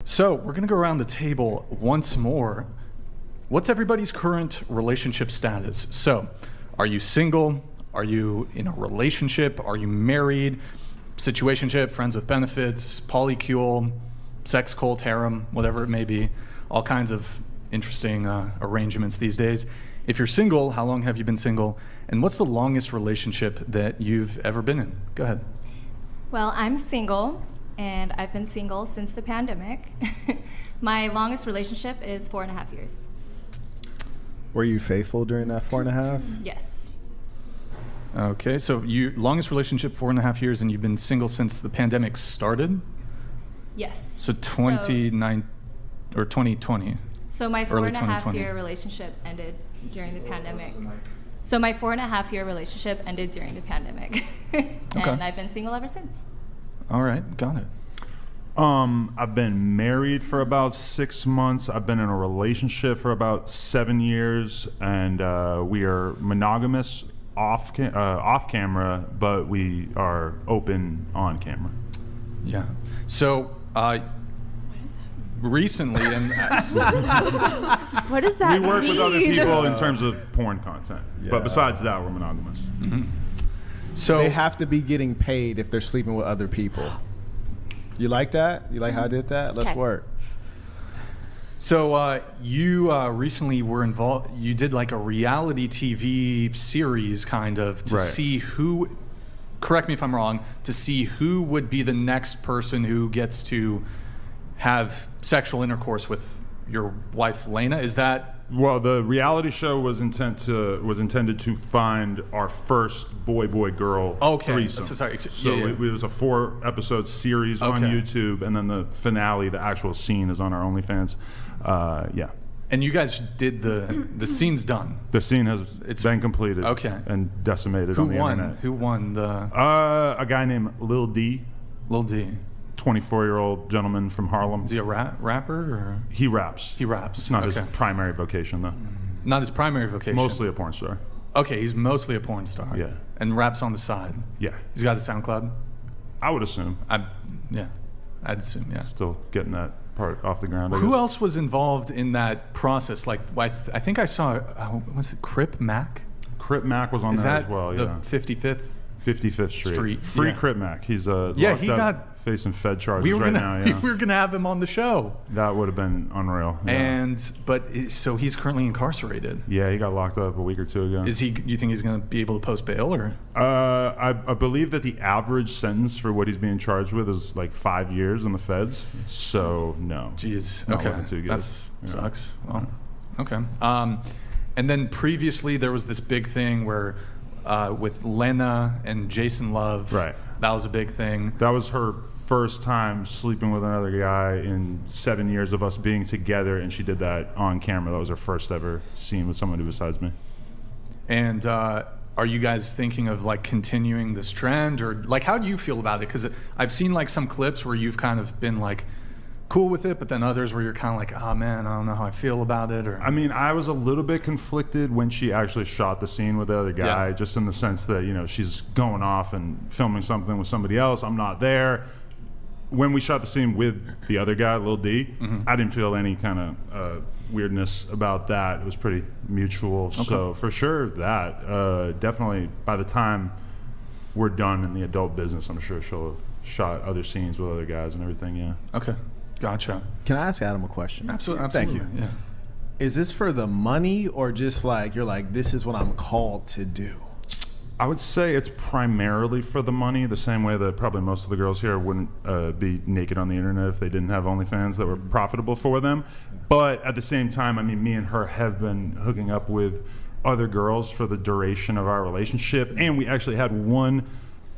So we're going to go around the table once more. What's everybody's current relationship status? So are you single? Are you in a relationship? Are you married? Situationship, friends with benefits, polycule, sex cult, harem, whatever it may be. All kinds of interesting arrangements these days. If you're single, how long have you been single? And what's the longest relationship that you've ever been in? Go ahead. Well, I'm single, and I've been single since the pandemic. My longest relationship is 4.5 years. Were you faithful during that 4.5? Yes. Okay, so you longest relationship 4.5 years, and you've been single since the pandemic started? Yes. So 2020. So my Early 4.5 year relationship ended during the pandemic. So my 4.5 year relationship ended during the pandemic. And I've been single ever since. All right, got it. I've been married for about 6 months. I've been in a relationship for about 7 years, and we are monogamous off camera, but we are open on camera. Yeah. So recently, and What does that We work mean? with other people in terms of porn content, but besides that, we're monogamous. so They have to be getting paid if they're sleeping with other people. You like that? You like how I did that? Let's Okay. work. So you recently were involved. You did like a reality TV series, kind of, to Right. see who. Correct me if I'm wrong. To see who would be the next person who gets to have sexual intercourse with your wife, Lena. Is that? Well, the reality show was intended to find our first boy-girl threesome. So sorry. So Yeah, yeah. it was a 4-episode series on Okay. YouTube, and then the finale, the actual scene, is on our OnlyFans. Yeah, And you guys did the scene's done. the scene has been completed. Okay. And decimated Who on the won? internet. Who won the A guy named Lil D, Lil D? 24-year-old gentleman from Harlem. Is he a rapper or He raps. he raps? It's not okay. his primary vocation, though. Not his primary vocation. Mostly a porn star. Okay, he's mostly a porn star. Yeah. And raps on the side. Yeah, He's got a SoundCloud. I would assume. I'd assume, yeah. Still getting that part off the ground. I Who guess. else was involved in that process? Like, I think I saw, was it Crip Mac? Crip Mac was on Is there that as well. the Yeah. 55th? 55th Street. Street, Free yeah. Crip Mac. He's Yeah, locked he up, got- facing Fed charges We were right gonna, now. Yeah, we were gonna have him on the show, that would have been unreal. Yeah. so he's currently incarcerated. Yeah, he got locked up a week or two ago. Is he? You think he's gonna be able to post bail or? I believe that the average sentence for what he's being charged with is like 5 years in the feds. So no. Jeez. Not Okay. looking too good. That Yeah. sucks. Well, okay. And then previously there was this big thing where with Lena and Jason Love. Right. That was a big thing. That was her first time sleeping with another guy in 7 years of us being together, and she did that on camera. That was her first ever scene with somebody besides me. And are you guys thinking of like continuing this trend, or like how do you feel about it? Because I've seen like some clips where you've kind of been like cool with it, but then others where you're kind of like, oh man, I don't know how I feel about it. Or I mean, I was a little bit conflicted when she actually shot the scene with the other guy, Yeah. just in the sense that, you know, she's going off and filming something with somebody else. I'm not there. When we shot the scene with the other guy, Lil D, I didn't feel any kind of weirdness about that. It was pretty mutual. So for sure that, definitely by the time we're done in the adult business, I'm sure she'll have shot other scenes with other guys and everything, yeah. okay, gotcha. Can I ask Adam a question? Absolutely. Thank you. Yeah. Is this for the money or just like you're like, this is what I'm called to do? I would say it's primarily for the money, the same way that probably most of the girls here wouldn't be naked on the internet if they didn't have OnlyFans that were profitable for them. But at the same time, I mean, me and her have been hooking up with other girls for the duration of our relationship. And we actually had one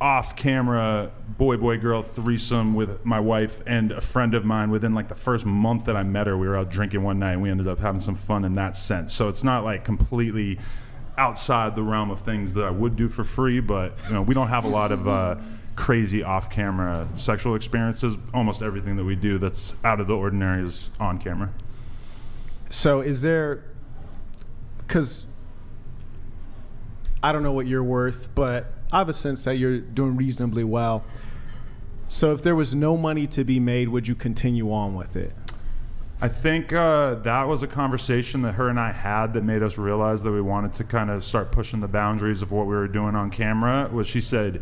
off-camera boy-girl threesome with my wife and a friend of mine within like the first month that I met her. We were out drinking one night and we ended up having some fun in that sense. So it's not like completely outside the realm of things that I would do for free, but you know, we don't have a lot of crazy off-camera sexual experiences. Almost everything that we do that's out of the ordinary is on camera. So is there, because I don't know what you're worth, but I have a sense that you're doing reasonably well. So if there was no money to be made, would you continue on with it? I think that was a conversation that her and I had that made us realize that we wanted to kind of start pushing the boundaries of what we were doing on camera. Was she said,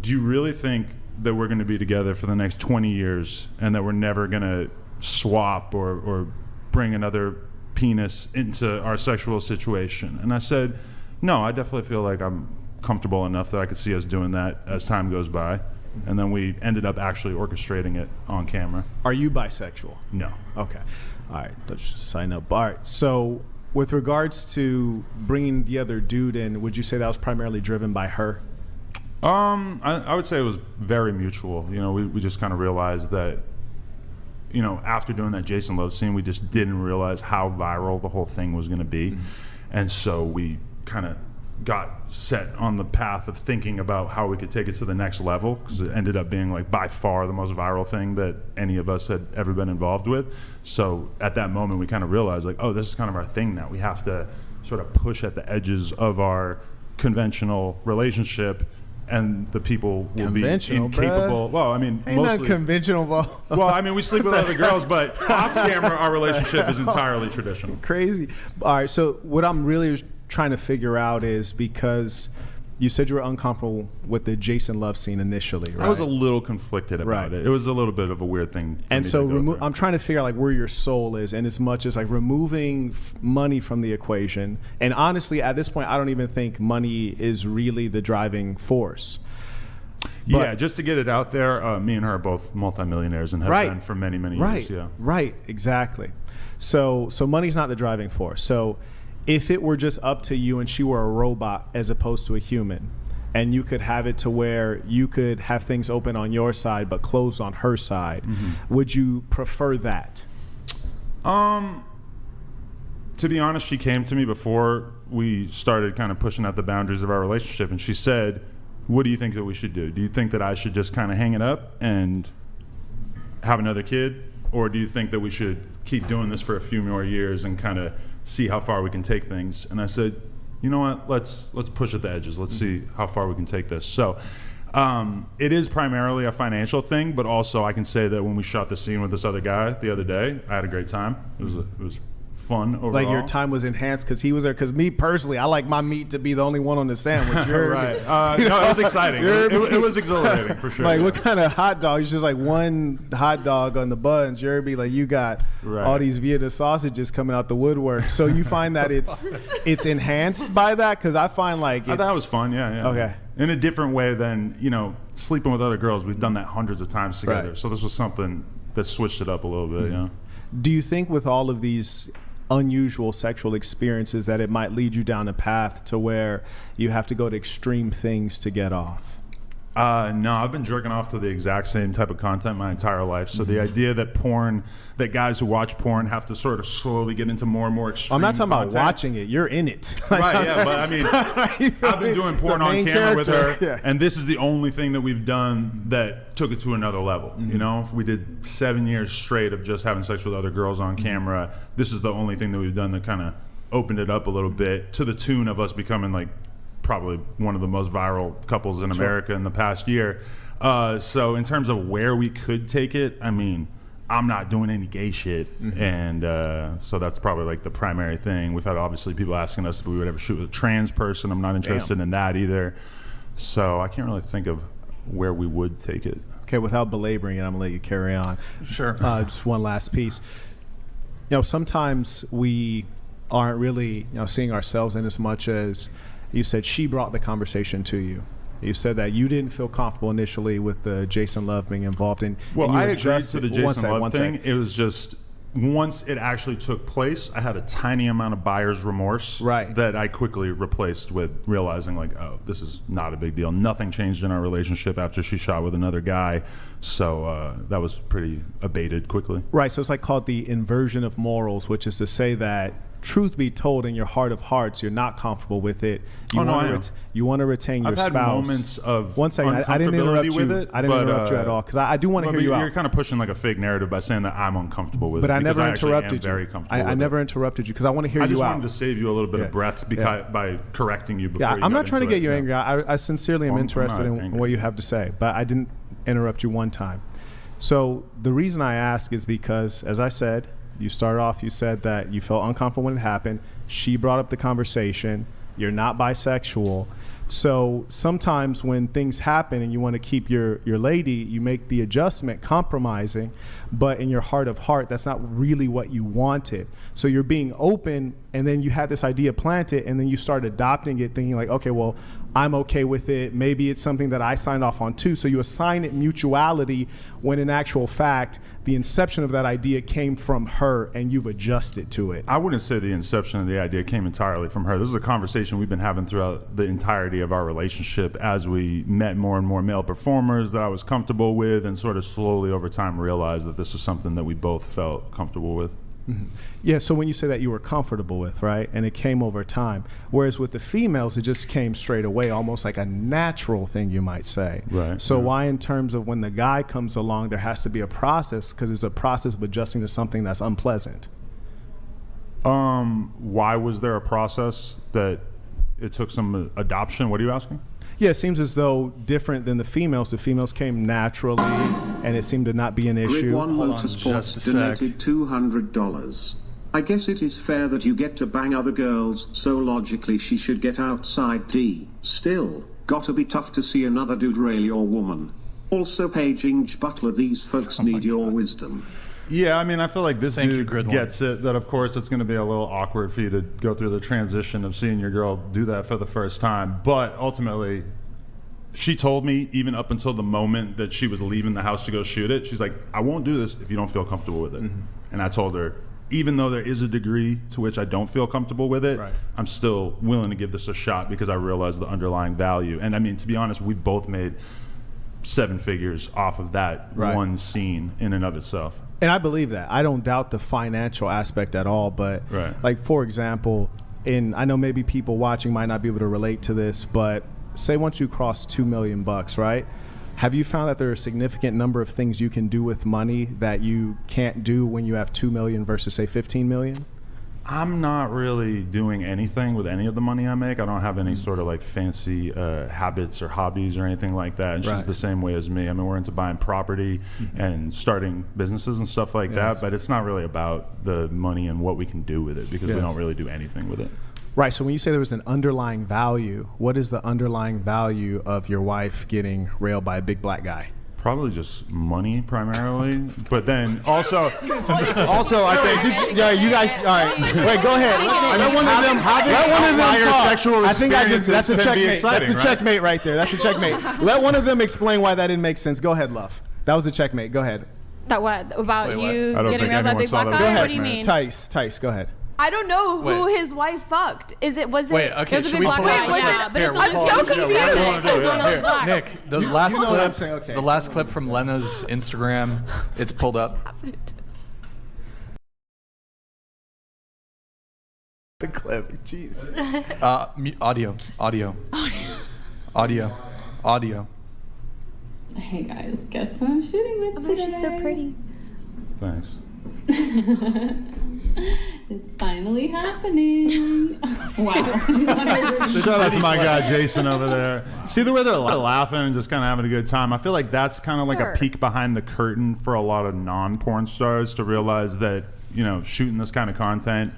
do you really think that we're going to be together for the next 20 years and that we're never going to swap or bring another penis into our sexual situation? And I said, no, I definitely feel like I'm comfortable enough that I could see us doing that as time goes by. And then we ended up actually orchestrating it on camera. Are you bisexual? No. Okay. All right. Let's just sign up. All right. So with regards to bringing the other dude in, would you say that was primarily driven by her? I would say it was very mutual. You know, we just kind of realized that, you know, after doing that Jason Love scene, we just didn't realize how viral the whole thing was going to be. Mm-hmm. And so we kind of got set on the path of thinking about how we could take it to the next level, because it ended up being like by far the most viral thing that any of us had ever been involved with. So at that moment we kind of realized like, oh, this is kind of our thing now. We have to sort of push at the edges of our conventional relationship, and the people will be incapable. Bruh. Well, I mean, Ain't mostly not conventional, bro. well, I mean, we sleep with other girls, but off camera our relationship is entirely traditional. Crazy. All right, so what I'm really trying to figure out is, because you said you were uncomfortable with the Jason Love scene initially, right? I was a little conflicted about it. It was a little bit of a weird thing. And so I'm trying to figure out like where your soul is, and as much as like removing money from the equation. And honestly, at this point, I don't even think money is really the driving force. But, yeah, just to get it out there, me and her are both multimillionaires and have been for many, many years. Yeah. Right, exactly. So money's not the driving force. So if it were just up to you and she were a robot as opposed to a human, and you could have it to where you could have things open on your side but closed on her side, would you prefer that? To be honest, she came to me before we started kind of pushing out the boundaries of our relationship, and she said, what do you think that we should do? Do you think that I should just kind of hang it up and have another kid? Or do you think that we should keep doing this for a few more years and kind of see how far we can take things? And I said, you know what, let's push at the edges. Let's see how far we can take this. So it is primarily a financial thing, but also I can say that when we shot the scene with this other guy the other day, I had a great time. It was fun overall. Like your time was enhanced because he was there. Because me personally, I like my meat to be the only one on the sandwich. Right. No, it was exciting. It was exhilarating for sure. Like what kind of hot dog? It's just like one hot dog on the buns. You're be like, you got all these Vieta sausages coming out the woodwork. So you find that it's enhanced by that? Because I find like I thought it was fun. Yeah. Okay. In a different way than, you know, sleeping with other girls. We've done that hundreds of times together. Right. So this was something that switched it up a little bit. Yeah. Do you think with all of these unusual sexual experiences that it might lead you down a path to where you have to go to extreme things to get off? No, I've been jerking off to the exact same type of content my entire life. So the idea that guys who watch porn have to sort of slowly get into more and more extreme I'm not talking content. about watching it. You're in it. Right, yeah. But I mean, I've been doing porn on camera with her, yeah. and this is the only thing that we've done that took it to another level. You know, we did 7 years straight of just having sex with other girls on camera. This is the only thing that we've done that kind of opened it up a little bit, to the tune of us becoming like probably one of the most viral couples in America in the past year. So in terms of where we could take it, I mean, I'm not doing any gay shit. And so that's probably like the primary thing. We've had obviously people asking us if we would ever shoot with a trans person. I'm not interested in that either. So I can't really think of where we would take it. Okay, without belaboring it, I'm gonna let you carry on. Sure. Just one last piece. You know, sometimes we aren't really, seeing ourselves in as much as you said she brought the conversation to you. You said that you didn't feel comfortable initially with the Jason Love being involved in. Well, I agreed to the Jason Love thing. It was just once it actually took place, I had a tiny amount of buyer's remorse that I quickly replaced with realizing like, oh, this is not a big deal. Nothing changed in our relationship after she shot with another guy. So that was pretty abated quickly. Right. So it's like called the inversion of morals, which is to say that truth be told, in your heart of hearts, you're not comfortable with it. You want to retain your spouse. I've had moments of one second, I didn't interrupt with you. it. I didn't interrupt you at all because I do want to hear you out. You're kind of pushing like a fake narrative by saying that I'm uncomfortable with it. But I never interrupted you. Very comfortable. I never interrupted you because I want to hear you out. I just wanted to save you a little bit of breath by correcting you before. I'm not trying to get you angry. I sincerely am interested in what you have to say, but I didn't interrupt you one time. So the reason I ask is because, as I said, you started off, you said that you felt uncomfortable when it happened. She brought up the conversation. You're not bisexual. So sometimes when things happen and you want to keep your lady, you make the adjustment, compromising, but in your heart of heart, that's not really what you wanted. So you're being open, and then you had this idea planted, and then you start adopting it, thinking like, okay, well, I'm okay with it. Maybe it's something that I signed off on too. So you assign it mutuality when in actual fact, the inception of that idea came from her and you've adjusted to it. I wouldn't say the inception of the idea came entirely from her. This is a conversation we've been having throughout the entirety of our relationship as we met more and more male performers that I was comfortable with, and sort of slowly over time realized that this was something that we both felt comfortable with. Mm-hmm. Yeah, so when you say that you were comfortable with, right, and it came over time, whereas with the females, it just came straight away, almost like a natural thing, you might say. Right. So why in terms of when the guy comes along, there has to be a process, because it's a process of adjusting to something that's unpleasant? Why was there a process that it took some adoption? What are you asking? Yeah, it seems as though different than the females came naturally, and it seemed to not be an issue. Grid One Motorsports donated $200. I guess it is fair that you get to bang other girls, so logically she should get outside D. Still, gotta be tough to see another dude rail your woman. Also, Paging Butler, these folks need your wisdom. Yeah, I mean, I feel like this dude Grid gets it, that of course it's going to be a little awkward for you to go through the transition of seeing your girl do that for the first time. But ultimately, she told me, even up until the moment that she was leaving the house to go shoot it, she's like, I won't do this if you don't feel comfortable with it. Mm-hmm. And I told her, even though there is a degree to which I don't feel comfortable with it, right, I'm still willing to give this a shot because I realize the underlying value. And I mean, to be honest, we've both made 7 figures off of that one scene in and of itself. And I believe that. I don't doubt the financial aspect at all, but like, for example, I know maybe people watching might not be able to relate to this, but say once you cross $2 million, right? Have you found that there are a significant number of things you can do with money that you can't do when you have 2 million versus say 15 million? I'm not really doing anything with any of the money I make. I don't have any sort of like fancy habits or hobbies or anything like that. And she's the same way as me. I mean, we're into buying property and starting businesses and stuff like that, but it's not really about the money and what we can do with it, because we don't really do anything with it. Right, so when you say there was an underlying value, what is the underlying value of your wife getting railed by a big black guy? Probably just money primarily, but then also I think. You guys, all right. Wait, go ahead. Let one of them talk. Sexual I think that's a checkmate. Exciting, that's a checkmate right there. That's a checkmate. Let one of them explain why that didn't make sense. Go ahead, Love. That was a checkmate. Go ahead. That what? About Wait, you what? getting railed by big black Go guy? ahead. What do you mean? Tice, go ahead. I don't know who Wait. his wife fucked. Was it? Wait, okay, It was a should big we black pull guy. up- Was Yeah, it? But here, it's, we'll I'm pull so up- confused. yeah, It's we'll do it. one of those Here, black. Nick, the last You know what I'm clip, saying, okay. the last clip from Lena's Instagram, it's pulled up. The clip, jeez. Audio. Hey guys, guess who I'm shooting with today? She's so pretty. Thanks. It's finally happening. Wow. Shout out to my guy Jason over there. See the way they're laughing and just kind of having a good time. I feel like that's kind of like a peek behind the curtain for a lot of non-porn stars to realize that, you know, shooting this kind of content,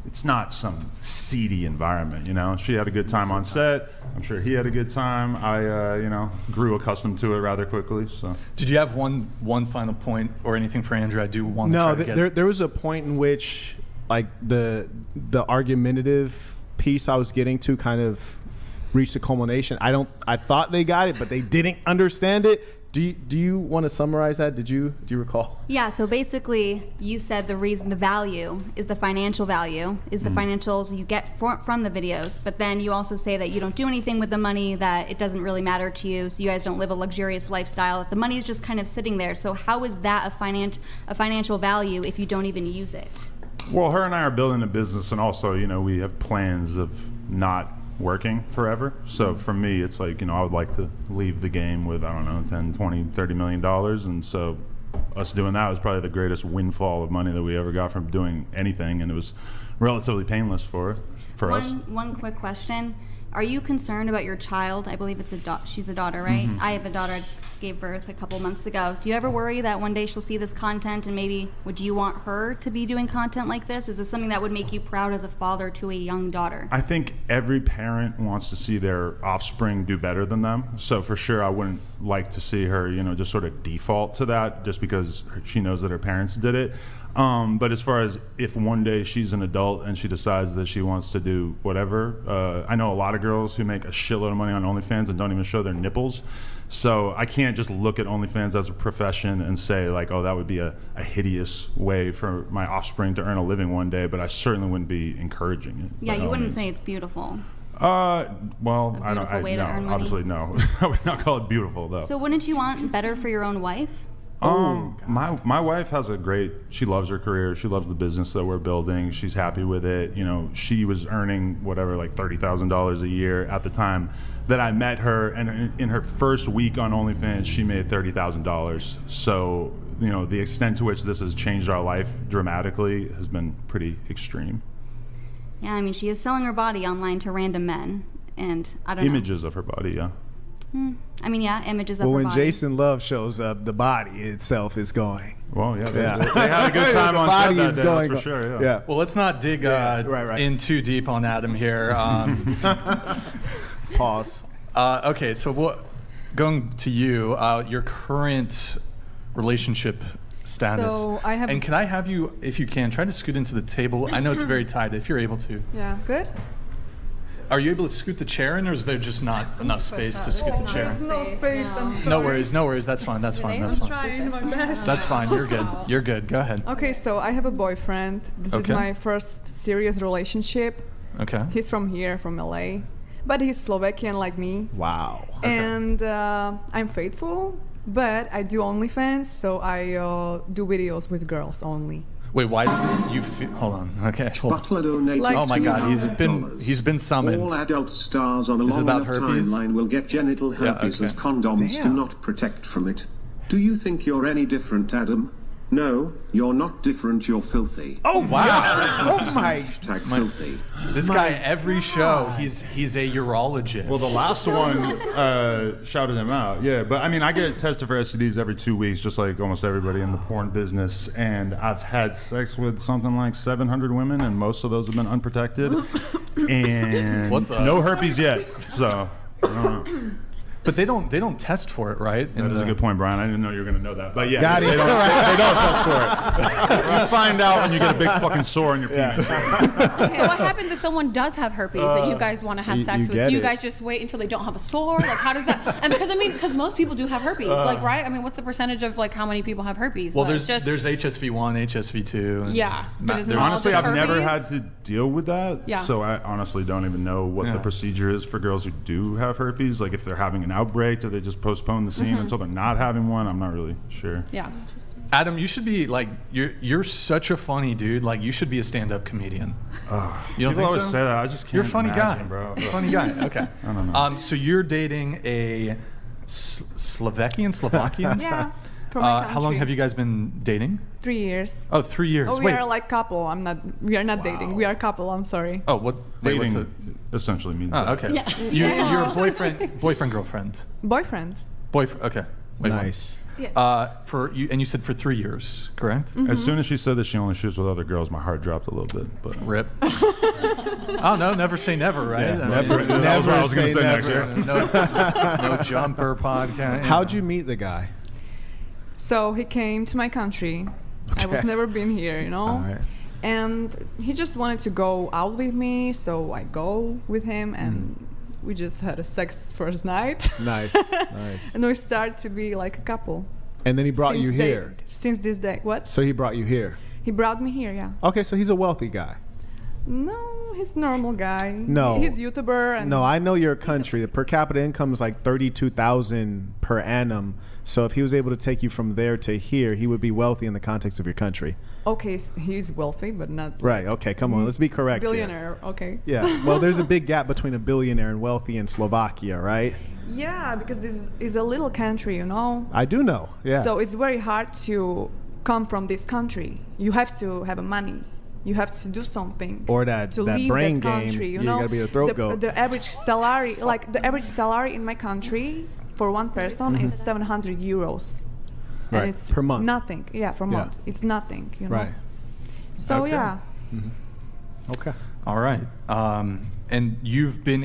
it's not some seedy environment, you know. She had a good time on set. I'm sure he had a good time. I, you know, grew accustomed to it rather quickly. So, Did you have one final point or anything for Andrew? I do want to No, try to get there was a point in which, like, the argumentative piece I was getting to kind of reached a culmination. I thought they got it, but they didn't understand it. Do you want to summarize that? Do you recall? Yeah, so basically you said the reason the value is the financial value, is the financials you get from the videos, but then you also say that you don't do anything with the money, that it doesn't really matter to you, so you guys don't live a luxurious lifestyle, that the money is just kind of sitting there. So how is that a financial value if you don't even use it? well, her and I are building a business, and also, you know, we have plans of not working forever. So for me, it's like, you know, I would like to leave the game with, I don't know, 10, 20, $30 million. And so us doing that was probably the greatest windfall of money that we ever got from doing anything. And it was relatively painless for us. One quick question. Are you concerned about your child? I believe it's she's a daughter, right? Mm-hmm. I have a daughter. I just gave birth a couple months ago. Do you ever worry that one day she'll see this content and maybe would you want her to be doing content like this? Is this something that would make you proud as a father to a young daughter? I think every parent wants to see their offspring do better than them. So for sure, I wouldn't like to see her, just sort of default to that just because she knows that her parents did it. But as far as if one day she's an adult and she decides that she wants to do whatever, I know a lot of girls who make a shitload of money on OnlyFans and don't even show their nipples. So I can't just look at OnlyFans as a profession and say like, oh, that would be a hideous way for my offspring to earn a living one day, but I certainly wouldn't be encouraging it. Yeah, you wouldn't say it's beautiful. Well, I don't. way to earn money? Obviously, no. I would not call it beautiful, though. So wouldn't you want better for your own wife? My wife has she loves her career. She loves the business that we're building. She's happy with it. She was earning whatever, like $30,000 a year at the time that I met her. And in her first week on OnlyFans, she made $30,000. So, the extent to which this has changed our life dramatically has been pretty extreme. Yeah, I mean, she is selling her body online to random men. And I don't know. Images of her body, yeah. I mean, yeah, images of Well, her when body. Jason Love shows up, the body itself is going. Well, yeah, they had a good time The on body set that is day, going. that's for sure, Yeah. Well, let's not dig right. in too deep on Adam here. Pause. Okay, so going to you, your current relationship status. So I have. And can I have you, if you can, try to scoot into the table? I know it's very tight. If you're able to. Yeah, good. Are you able to scoot the chair in, or is there just not enough space to scoot the chair? There's no space. I'm sorry. No worries. That's fine. That's fine. I'm trying my best. That's fine. You're good. You're good. Go ahead. Okay, so I have a boyfriend. This Okay. is my first serious relationship. Okay. He's from here, from LA, but he's Slovakian like me. Wow. And I'm faithful, but I do OnlyFans, so I do videos with girls only. Wait, why did you hold on. Okay. Hold on. Butler donated Oh my God, he's $200. been summoned. All adult stars on a Is it long about enough herpes? timeline will get genital herpes okay. as condoms do Damn. not protect from it. Do you think you're any different, Adam? No, you're not different, you're filthy. Oh wow! Oh my. Hashtag filthy. This guy, every show, he's a urologist. Well, the last one shouted him out. Yeah, but I mean, I get tested for STDs every 2 weeks, just like almost everybody in the porn business. And I've had sex with something like 700 women, and most of those have been unprotected. And What the- no herpes yet. So, I don't know. But they don't test for it, right? That is a good point, Brian. I didn't know you were going to know that. But yeah, Got it. they don't test for it. You find out when you get a big fucking sore on your penis. Okay, what happens if someone does have herpes that you guys want to have you sex with? get Do you it. guys just wait until they don't have a sore? Like, how does that? And because most people do have herpes, like, right? I mean, what's the percentage of like how many people have herpes? Well, But it's there's HSV1, HSV2. And Yeah, but it's there's- not Honestly, just I've never herpes? had to deal with that. Yeah. So I honestly don't even know what Yeah. the procedure is for girls who do have herpes. Like if they're having an outbreak, do they just postpone the scene until they're not having one? I'm not really sure. Yeah. Adam, you should be like you're such a funny dude. Like you should be a stand-up comedian. You don't People think always so? say that. I just can't. You're a funny guy, imagine, bro. Funny guy. Okay. I don't know. So you're dating a Slovakian? Yeah. From my How long country. have you guys been dating? 3 years. Oh, 3 years. Oh, we Wait. are like couple. We are not dating. We are couple. I'm sorry. Oh, what? Wait, what's Dating essentially means Oh, that. okay. You're a boyfriend, girlfriend. Boyfriend. Boyfriend. Okay. Wait, Nice. for you, and you said for 3 years, correct? As soon as she said that she only shoots with other girls, my heart dropped a little bit. But Rip. Oh no, never say never, right? Yeah, I mean, never- that was what I was going to say say next never. year. No jumper podcast. How'd you meet the guy? So he came to my country. I was Okay. never been here, you know. All right. And he just wanted to go out with me, so I go with him, and we just had a sex first night. Nice. Nice. And we start to be like a couple. And then he brought you here. Since this day. What? So he brought you here. He brought me here, yeah. Okay, so he's a wealthy guy. No, he's a normal guy. No. He's YouTuber and No, I know your country. The per capita income is like 32,000 per annum. So if he was able to take you from there to here, he would be wealthy in the context of your country. okay, he's wealthy, but not Right. Okay. Come on. Let's be correct. here. billionaire. Okay. Yeah. Well, there's a big gap between a billionaire and wealthy in Slovakia, right? Yeah, because this is a little country, you know. I do know. Yeah. So it's very hard to come from this country. You have to have money you have to do something. Or that leave brain that country, game, you you know? gotta be a throat goat. The average salary, the average salary in my country for one person is 700 euros. Right. And it's Per month. Nothing. Yeah, per month. It's nothing, you know? Right. So, Okay. yeah. Okay. All right. And you've been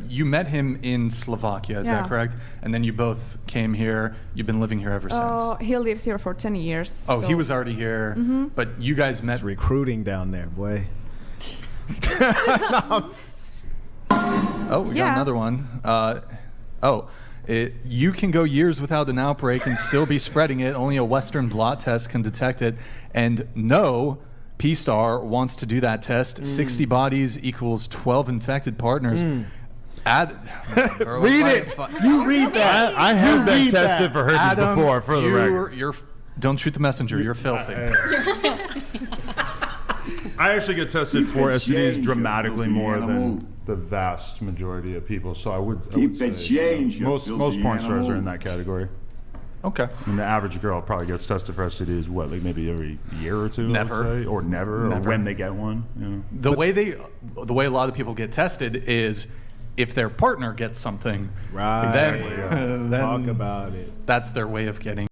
you met him in Slovakia, is that Yeah. correct? And then you both came here. You've been living here ever since. He lives here for 10 years. Oh, so. he was already here, but you guys met. It's recruiting down there, boy. Oh, we got another one. You can go years without an outbreak and still be spreading it. Only a Western blot test can detect it. And no, P-Star wants to do that test. 60 bodies equals 12 infected partners. Read it. You read that. I have been tested for herpes Adam, before, for the record. Don't shoot the messenger. You're filthy. I actually get tested for STDs dramatically more than the vast majority of people. So I would say most porn stars are in that category. Okay. And the average girl probably gets tested for STDs, like maybe every year or two, Never. I would say, or never, or when they get one. You know. The way a lot of people get tested is if their partner gets something, Right. then Talk about it. that's their way of getting